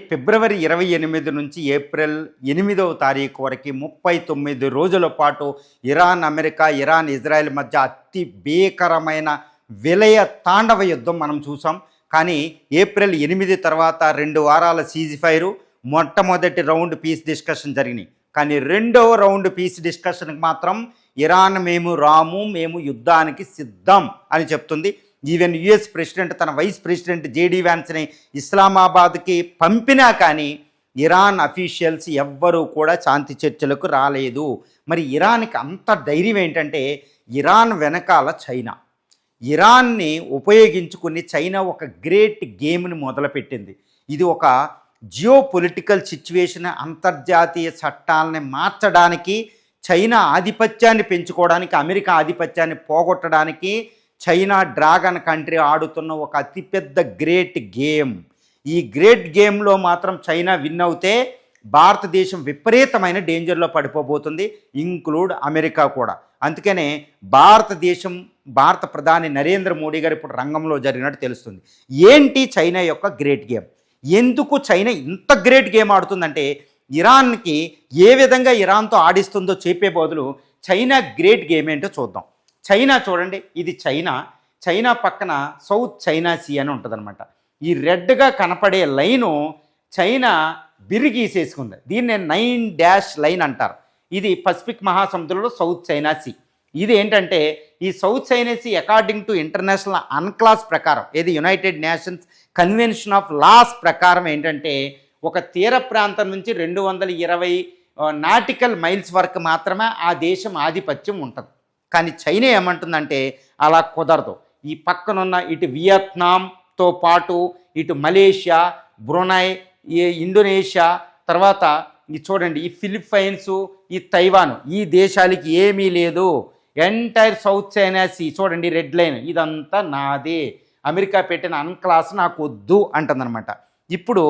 ఫిబ్రవరి 28 నుంచి ఏప్రిల్ 8వ తారీఖు వరకు 39 రోజుల పాటు అమెరికా, ఇజ్రాయెల్ మధ్య అతి భీకరమైన విలయ తాండవ యుద్ధం మనం చూసాం. కానీ ఏప్రిల్ 8 తర్వాత 2 వారాల సీజ్ఫైరు, మొట్టమొదటి రౌండ్ పీస్ డిస్కషన్ జరిగినాయి. కానీ రెండవ రౌండ్ పీస్ డిస్కషన్కి మాత్రం మేము రాము, మేము యుద్ధానికి సిద్ధం అని చెప్తుంది. ఈవెన్ యుఎస్ ప్రెసిడెంట్ తన వైస్ ప్రెసిడెంట్ జేడీ వ్యాన్స్ని ఇస్లామాబాద్కి పంపినా కానీ ఇరాన్ అఫీషియల్స్ ఎవ్వరూ కూడా శాంతి చర్చలకు రాలేదు. మరి ఇరాన్కి అంత ధైర్యం ఏంటంటే, ఇరాన్ వెనకాల చైనా, ఇరాన్ని ఉపయోగించుకుని చైనా ఒక గ్రేట్ గేమ్ని మొదలుపెట్టింది. ఇది ఒక జియో పొలిటికల్ సిచ్యువేషన్, అంతర్జాతీయ చట్టాలని మార్చడానికి, చైనా ఆధిపత్యాన్ని పెంచుకోవడానికి, అమెరికా ఆధిపత్యాన్ని పోగొట్టడానికి చైనా డ్రాగన్ కంట్రీ ఆడుతున్న ఒక అతిపెద్ద గ్రేట్ గేమ్. ఈ గ్రేట్ గేమ్లో మాత్రం చైనా విన్ అవుతే భారతదేశం విపరీతమైన డేంజర్లో పడిపోబోతుంది, ఇంక్లూడ్ అమెరికా కూడా. అందుకనే భారత ప్రధాని నరేంద్ర మోడీ గారు ఇప్పుడు రంగంలో జరిగినట్టు తెలుస్తుంది. ఏంటి చైనా యొక్క గ్రేట్ గేమ్? ఎందుకు చైనా ఇంత గ్రేట్ గేమ్ ఆడుతుందంటే, ఇరాన్కి ఏ విధంగా ఇరాన్తో ఆడిస్తుందో చెప్పే బదులు చైనా గ్రేట్ గేమ్ ఏంటో చూద్దాం. చైనా చూడండి, ఇది చైనా పక్కన సౌత్ చైనా సీ అని ఉంటుందన్నమాట. ఈ రెడ్గా కనపడే లైను చైనా బిరిగీసేసుకుంది. దీన్నే 9 లైన్ అంటారు. ఇది పసిఫిక్ మహాసముద్రంలో సౌత్ చైనా సీ. ఇది ఏంటంటే, ఈ South China Sea according to international UNCLOS ప్రకారం, ఏది United Nations convention of laws ప్రకారం ఏంటంటే, ఒక తీర ప్రాంతం నుంచి 220 నాటికల్ మైల్స్ వరకు మాత్రమే ఆ దేశం ఆధిపత్యం ఉంటుంది. కానీ చైనా ఏమంటుందంటే అలా కుదరదు. ఈ పక్కనున్న ఇటు వియత్నాంతో పాటు ఇటు మలేషియా, బ్రునై, ఇండోనేషియా, తర్వాత ఇది చూడండి ఈ ఫిలిప్పైన్స్, ఈ తైవాన్, ఈ దేశాలకి ఏమీ లేదు. ఎంటైర్ సౌత్ చైనా సీ చూడండి, రెడ్ లైన్, ఇదంతా నాదే, అమెరికా పెట్టిన అన్క్లాస్ నాకు వద్దు అంటుందన్నమాట. ఇప్పుడు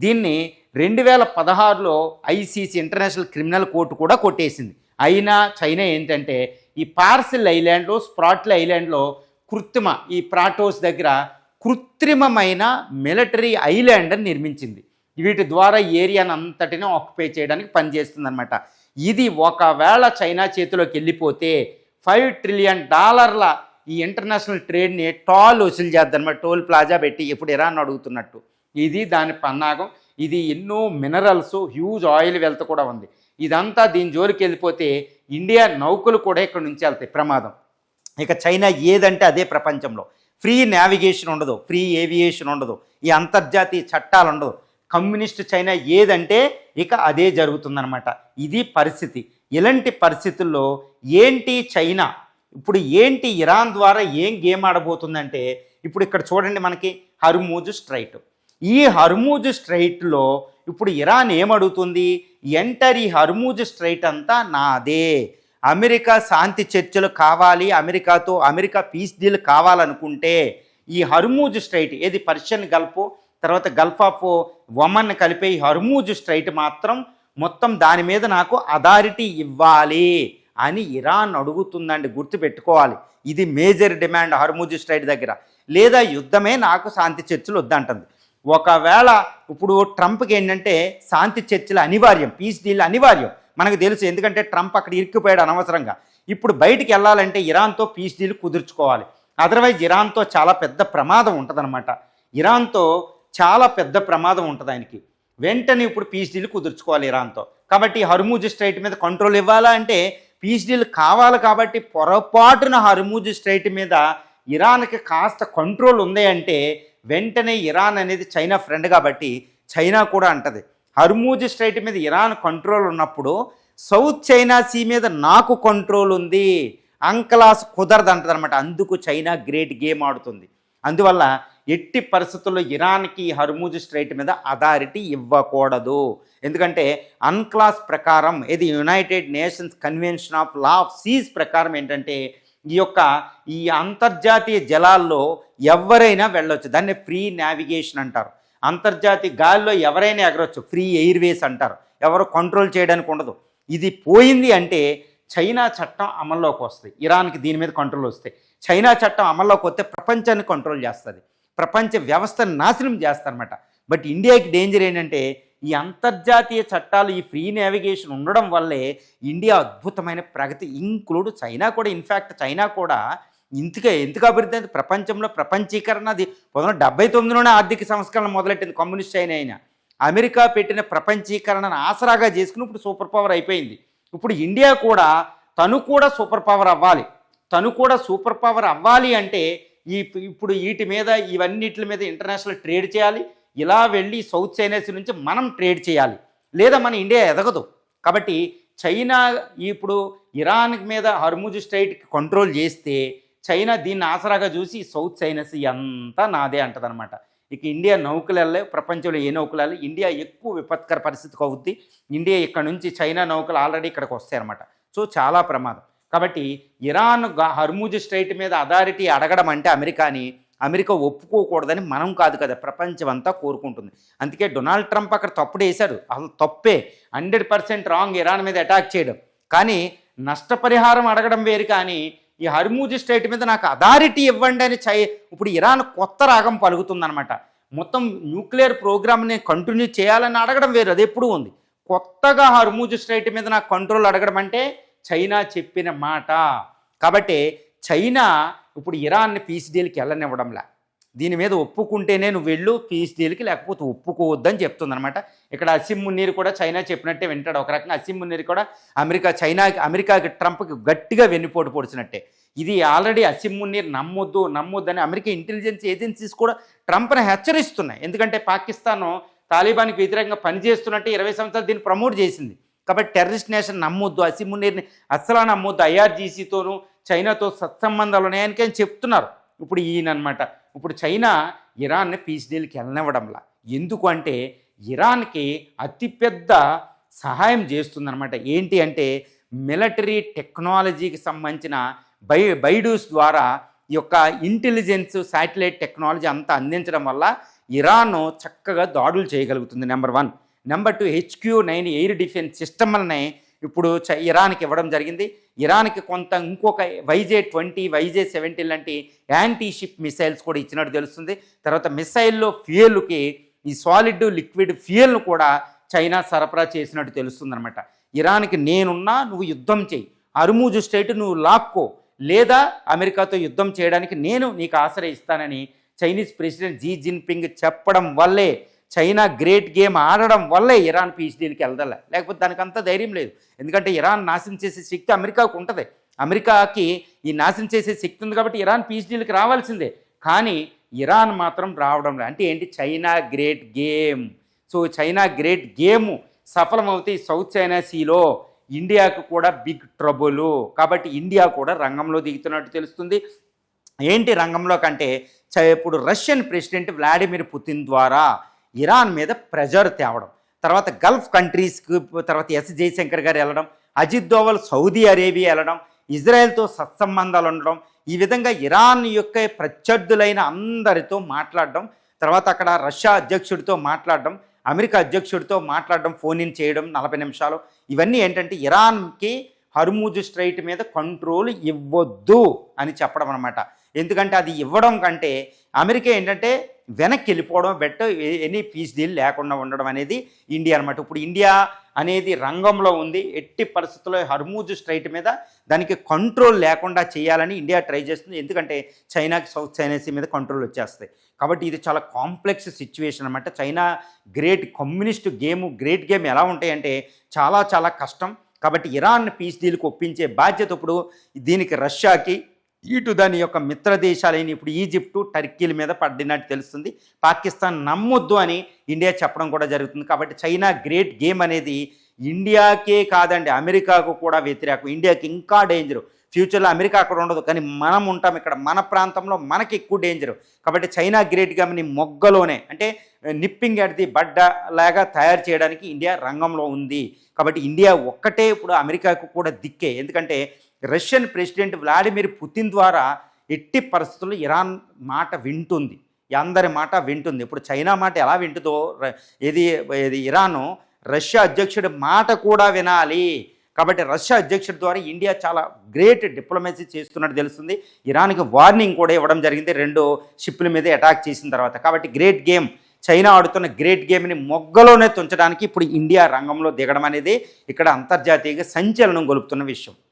దీన్ని 2016లో ఐసీసీ ఇంటర్నేషనల్ క్రిమినల్ కోర్టు కూడా కొట్టేసింది. అయినా చైనా ఏంటంటే ఈ పార్సిల్ ఐలాండ్లో, స్ప్రాట్లీ ఐలాండ్లో ఈ ప్రాటోస్ దగ్గర కృత్రిమమైన మిలిటరీ ఐలాండ్ అని నిర్మించింది. వీటి ద్వారా ఏరియాను అంతటిని ఆక్యుపై చేయడానికి పనిచేస్తుంది అనమాట. ఇది ఒకవేళ చైనా చేతిలోకి వెళ్ళిపోతే $5 ట్రిలియన్ ఈ ఇంటర్నేషనల్ ట్రేడ్ని వసూలు చేద్దనమాట. టోల్ ప్లాజా పెట్టి ఇప్పుడు ఇరాన్ అడుగుతున్నట్టు. ఇది దాని పన్నాగం. ఇది ఎన్నో మినరల్స్, హ్యూజ్ ఆయిల్ వెల్త్ కూడా ఉంది. ఇదంతా దీని జోలికి వెళ్ళిపోతే ఇండియా నౌకలు కూడా ఇక్కడ నుంచి వెళ్తాయి, ప్రమాదం. ఇక చైనా ఏదంటే అదే ప్రపంచంలో. ఫ్రీ నావిగేషన్ ఉండదు, ఫ్రీ ఏవియేషన్ ఉండదు, ఈ అంతర్జాతీయ చట్టాలు ఉండదు. కమ్యూనిస్ట్ చైనా ఏదంటే ఇక అదే జరుగుతుందన్నమాట. ఇది పరిస్థితి. ఇలాంటి పరిస్థితుల్లో ఏంటి చైనా ఇప్పుడు ఇరాన్ ద్వారా ఏం గేమ్ ఆడబోతుందంటే, ఇప్పుడు ఇక్కడ చూడండి మనకి హర్మూజ్ స్ట్రైట్. ఈ హర్మూజ్ స్ట్రైట్లో ఇప్పుడు ఇరాన్ ఏమడుగుతుంది, ఈ హర్మూజ్ స్ట్రైట్ అంతా నాదే, అమెరికా శాంతి చర్చలు కావాలి, అమెరికా పీస్ డీల్ కావాలనుకుంటే ఈ హర్మూజ్ స్ట్రైట్, ఏది పర్షియన్ గల్ఫ్, తర్వాత గల్ఫ్ ఆఫ్ ఒమన్ కలిపే ఈ హర్మూజ్ స్ట్రైట్ మాత్రం మొత్తం దాని మీద నాకు అథారిటీ ఇవ్వాలి అని ఇరాన్ అడుగుతుందండి. గుర్తుపెట్టుకోవాలి, ఇది మేజర్ డిమాండ్ హర్మూజ్ స్ట్రైట్ దగ్గర. లేదా యుద్ధమే, నాకు శాంతి చర్చలు వద్దంటుంది. ఒకవేళ ఇప్పుడు ట్రంప్కి ఏంటంటే శాంతి చర్చలు అనివార్యం, పీస్ డీల్ అనివార్యం, మనకు తెలుసు. ఎందుకంటే ట్రంప్ అక్కడ ఇరుక్కుపోయాడు అనవసరంగా. ఇప్పుడు బయటికి వెళ్ళాలంటే ఇరాన్తో పీస్ డీల్ కుదుర్చుకోవాలి. అదర్వైజ్ ఇరాన్తో చాలా పెద్ద ప్రమాదం ఉంటుందన్నమాట. ఇరాన్తో చాలా పెద్ద ప్రమాదం ఉంటుంది ఆయనకి. వెంటనే ఇప్పుడు పీస్ డీల్ కుదుర్చుకోవాలి ఇరాన్తో. కాబట్టి హర్మూజ్ స్ట్రైట్ మీద కంట్రోల్ ఇవ్వాలా అంటే పీస్ డీల్ కావాలి. కాబట్టి పొరపాటున హర్మూజ్ స్ట్రైట్ మీద ఇరాన్కి కాస్త కంట్రోల్ ఉంది అంటే వెంటనే ఇరాన్ అనేది చైనా ఫ్రెండ్ కాబట్టి చైనా కూడా అంటది, హర్మూజ్ స్ట్రైట్ మీద ఇరాన్ కంట్రోల్ ఉన్నప్పుడు సౌత్ చైనా సీ మీద నాకు కంట్రోల్ ఉంది, అంక్లాస్ కుదరదు అంటది అనమాట. అందుకు చైనా గ్రేట్ గేమ్ ఆడుతుంది. అందువల్ల ఎట్టి పరిస్థితుల్లో ఇరాన్కి హర్మూజ్ స్ట్రైట్ మీద అథారిటీ ఇవ్వకూడదు. ఎందుకంటే అన్క్లాస్ ప్రకారం, ఇది United Nations convention of law of seas ప్రకారం ఏంటంటే ఈ అంతర్జాతీయ జలాల్లో ఎవరైనా వెళ్ళొచ్చు. దాన్ని ఫ్రీ నావిగేషన్ అంటారు. అంతర్జాతీయ గాలిలో ఎవరైనా ఎగరొచ్చు, ఫ్రీ ఎయిర్వేస్ అంటారు. ఎవరు కంట్రోల్ చేయడానికి ఉండదు. ఇది పోయింది అంటే చైనా చట్టం అమల్లోకి వస్తుంది. ఇరాన్కి దీని మీద కంట్రోల్ వస్తే, చైనా చట్టం అమల్లోకి వస్తే ప్రపంచాన్ని కంట్రోల్ చేస్తుంది, ప్రపంచ వ్యవస్థను నాశనం చేస్తారన్నమాట. బట్ ఇండియాకి డేంజర్ ఏంటంటే ఈ అంతర్జాతీయ చట్టాలు, ఈ ఫ్రీ నావిగేషన్ ఉండడం వల్లే ఇండియా అద్భుతమైన ప్రగతి, ఇంక్లూడ్ చైనా కూడా. ఇన్ఫ్యాక్ట్ చైనా కూడా ఎందుకు అభివృద్ధి అయింది ప్రపంచంలో? ప్రపంచీకరణ అది 1979లోనే ఆర్థిక సంస్కరణ మొదలెట్టింది కమ్యూనిస్ట్ చైనా అయినా. అమెరికా పెట్టిన ప్రపంచీకరణను ఆసరాగా చేసుకుని ఇప్పుడు సూపర్ పవర్ అయిపోయింది. ఇప్పుడు ఇండియా కూడా తను కూడా సూపర్ పవర్ అవ్వాలి. అంటే ఇప్పుడు వీటి మీద, ఇవన్నిటి మీద ఇంటర్నేషనల్ ట్రేడ్ చేయాలి. ఇలా వెళ్ళి సౌత్ చైనా సీ నుంచి మనం ట్రేడ్ చేయాలి, లేదా మన ఇండియా ఎదగదు. కాబట్టి చైనా ఇప్పుడు ఇరాన్ మీద హర్ముజ్ స్ట్రైట్కి కంట్రోల్ చేస్తే చైనా దీన్ని ఆసరాగా చూసి సౌత్ చైనా సీ అంతా నాదే అంటదనమాట. ఇక ఇండియా నౌకలు వెళ్ళలేవు, ప్రపంచంలో ఏ నౌకలు వెళ్ళాలి, ఇండియా ఎక్కువ విపత్కర పరిస్థితికి అవుద్ది. ఇండియా ఇక్కడ నుంచి చైనా నౌకలు ఆల్రెడీ ఇక్కడికి వస్తాయన్నమాట. సో చాలా ప్రమాదం. కాబట్టి ఇరాన్ హర్ముజ్ స్ట్రైట్ మీద అథారిటీ అడగడం అంటే అమెరికా ఒప్పుకోకూడదని మనం కాదు కదా, ప్రపంచం అంతా కోరుకుంటుంది. అందుకే డొనాల్డ్ ట్రంప్ అక్కడ తప్పుడు వేశాడు. అసలు తప్పే, 100% రాంగ్ ఇరాన్ మీద అటాక్ చేయడం. కానీ నష్టపరిహారం అడగడం వేరు. కానీ ఈ హర్ముజ్ స్ట్రైట్ మీద నాకు అథారిటీ ఇవ్వండి అని ఇప్పుడు ఇరాన్ కొత్త రాగం పలుకుతుందనమాట. మొత్తం న్యూక్లియర్ ప్రోగ్రామ్ని కంటిన్యూ చేయాలని అడగడం వేరు, అది ఎప్పుడు ఉంది. కొత్తగా హర్ముజ్ స్ట్రైట్ మీద నాకు కంట్రోల్ అడగడం అంటే చైనా చెప్పిన మాట. కాబట్టి చైనా ఇప్పుడు ఇరాన్ని పీస్ డీల్కి వెళ్ళనివ్వడంలా. దీని మీద ఒప్పుకుంటేనే నువ్వు వెళ్ళు పీస్ డీల్కి, లేకపోతే ఒప్పుకోవద్దని చెప్తుందనమాట. ఇక్కడ అసిమ్ మునీర్ కూడా చైనా చెప్పినట్టే వింటాడు. ఒక రకంగా అసిమ్ మునీర్ కూడా అమెరికాకి ట్రంప్కి గట్టిగా వెన్నుపోటు పొడిచినట్టే. ఇది ఆల్రెడీ అసిమ్ మునీర్ నమ్మొద్దు అని అమెరికా ఇంటెలిజెన్స్ ఏజెన్సీస్ కూడా ట్రంప్ని హెచ్చరిస్తున్నాయి. ఎందుకంటే పాకిస్తాన్ తాలిబాన్కి వ్యతిరేకంగా పనిచేస్తున్నట్టు 20 సంవత్సరాలు దీన్ని ప్రమోట్ చేసింది. కాబట్టి టెర్రరిస్ట్ నేషన్ నమ్మొద్దు, అసిమ్ మునీర్ని అస్సలా నమ్మొద్దు, IRGCతోనూ చైనాతో సత్సంబంధాలు ఉన్నాయని చెప్తున్నారు. ఇప్పుడు ఈయనమాట. ఇప్పుడు చైనా ఇరాన్ని పీస్ డీల్కి వెళ్ళనివ్వడంలా. ఎందుకు అంటే ఇరాన్కి అతిపెద్ద సహాయం చేస్తుందన్నమాట. ఏంటి అంటే మిలిటరీ టెక్నాలజీకి సంబంధించిన బైడూస్ ద్వారా ఈ యొక్క ఇంటెలిజెన్స్, శాటిలైట్ టెక్నాలజీ అంతా అందించడం వల్ల ఇరాన్ చక్కగా దాడులు చేయగలుగుతుంది. Number 1. Number 2, HQ-9 air defence సిస్టమ్లని ఇప్పుడు ఇరాన్కి ఇవ్వడం జరిగింది. ఇరాన్కి ఇంకొక YJ-20, YJ-17 లాంటి యాంటీ షిప్ మిసైల్స్ కూడా ఇచ్చినట్టు తెలుస్తుంది. తర్వాత మిసైల్లో ఫ్యూయల్కి ఈ సాలిడ్, లిక్విడ్ ఫ్యూయల్ను కూడా చైనా సరఫరా చేసినట్టు తెలుస్తుంది అనమాట. ఇరాన్కి నేనున్నా, నువ్వు యుద్ధం చేయి, హర్ముజ్ స్ట్రైట్ నువ్వు లాక్కో, లేదా అమెరికాతో యుద్ధం చేయడానికి నేను నీకు ఆశ్రయిస్తానని చైనీస్ ప్రెసిడెంట్ జీ జిన్పింగ్ చెప్పడం వల్లే, చైనా గ్రేట్ గేమ్ ఆడడం వల్లే ఇరాన్ పీస్ డీల్కి వెళ్దాల. లేకపోతే దానికి అంత ధైర్యం లేదు. ఎందుకంటే ఇరాన్ నాశనం చేసే శక్తి అమెరికాకు ఉంటుంది. అమెరికాకి ఈ నాశనం చేసే శక్తి ఉంది కాబట్టి ఇరాన్ పీస్ డీల్కి రావాల్సిందే. కానీ ఇరాన్ మాత్రం రావడం లేదు. అంటే ఏంటి? China great game. So China great game సఫలమవుతాయి. సౌత్ చైనా సీలో ఇండియాకు కూడా బిగ్ ట్రబుల్. కాబట్టి ఇండియా కూడా రంగంలో దిగుతున్నట్టు తెలుస్తుంది. ఏంటి రంగంలో కంటే ఇప్పుడు రష్యన్ ప్రెసిడెంట్ వ్లాడిమిర్ పుతిన్ ద్వారా ఇరాన్ మీద ప్రెజర్ తేవడం, తర్వాత గల్ఫ్ కంట్రీస్కి, తర్వాత జయశంకర్ గారు వెళ్ళడం, అజిత్ దోవల్ సౌదీ అరేబియా వెళ్ళడం, ఇజ్రాయెల్తో సత్సంబంధాలు ఉండడం, ఈ విధంగా ఇరాన్ యొక్క ప్రత్యర్థులైన అందరితో మాట్లాడడం, తర్వాత అక్కడ రష్యా అధ్యక్షుడితో మాట్లాడడం, అమెరికా అధ్యక్షుడితో మాట్లాడడం, ఫోన్ ఇన్ చేయడం 40 నిమిషాలు. ఇవన్నీ ఏంటంటే ఇరాన్కి హర్ముజ్ స్ట్రైట్ మీద కంట్రోల్ ఇవ్వద్దు అని చెప్పడం అనమాట. ఎందుకంటే అది ఇవ్వడం కంటే అమెరికా ఏంటంటే వెనక్కి వెళ్ళిపోవడం బెటర్, ఎనీ పీస్ డీల్ లేకుండా ఉండడం అనేది ఇండియా అనమాట. ఇప్పుడు ఇండియా అనేది రంగంలో ఉంది. ఎట్టి పరిస్థితుల్లో హర్ముజ్ స్ట్రైట్ మీద దానికి కంట్రోల్ లేకుండా చేయాలని ఇండియా ట్రై చేస్తుంది. ఎందుకంటే చైనాకి సౌత్ చైనా సీ మీద కంట్రోల్ వచ్చేస్తాయి. కాబట్టి ఇది చాలా కాంప్లెక్స్ సిచ్యువేషన్ అనమాట. చైనా గ్రేట్ గేమ్ ఎలా ఉంటాయంటే చాలా చాలా కష్టం. కాబట్టి ఇరాన్ పీస్ డీల్కి ఒప్పించే బాధ్యత ఇప్పుడు దీనికి రష్యాకి, ఇటు దాని యొక్క మిత్ర దేశాలైన ఇప్పుడు ఈజిప్టు, టర్కీల మీద పడినట్టు తెలుస్తుంది. పాకిస్తాన్ నమ్మొద్దు అని ఇండియా చెప్పడం కూడా జరుగుతుంది. కాబట్టి చైనా గ్రేట్ గేమ్ అనేది ఇండియాకే కాదండి, అమెరికాకు కూడా వ్యతిరేకం. ఇండియాకి ఇంకా డేంజరు. ఫ్యూచర్లో అమెరికా అక్కడ ఉండదు, కానీ మనం ఉంటాం ఇక్కడ, మన ప్రాంతంలో మనకి ఎక్కువ డేంజరు. కాబట్టి చైనా గ్రేట్ గేమ్ని మొగ్గలోనే, అంటే నిప్పింగ్ అట్ ది బడ్డ లాగా తయారు చేయడానికి ఇండియా రంగంలో ఉంది. కాబట్టి ఇండియా ఒక్కటే ఇప్పుడు అమెరికాకు కూడా దిక్కే. ఎందుకంటే రష్యన్ ప్రెసిడెంట్ వ్లాడిమిర్ పుతిన్ ద్వారా ఎట్టి పరిస్థితుల్లో ఇరాన్ మాట వింటుంది, అందరి మాట వింటుంది. ఇప్పుడు చైనా మాట ఎలా వింటుందో ఇది ఇరాను రష్యా అధ్యక్షుడి మాట కూడా వినాలి. కాబట్టి రష్యా అధ్యక్షుడి ద్వారా ఇండియా చాలా గ్రేట్ డిప్లొమసీ చేస్తున్నట్టు తెలుస్తుంది. ఇరాన్కి వార్నింగ్ కూడా ఇవ్వడం జరిగింది 2 షిప్ల మీద అటాక్ చేసిన తర్వాత. కాబట్టి గ్రేట్ గేమ్ చైనా ఆడుతున్న గ్రేట్ గేమ్ని మొగ్గలోనే తుంచడానికి ఇప్పుడు ఇండియా రంగంలో దిగడం అనేది ఇక్కడ అంతర్జాతీయంగా సంచలనం గొలుపుతున్న విషయం.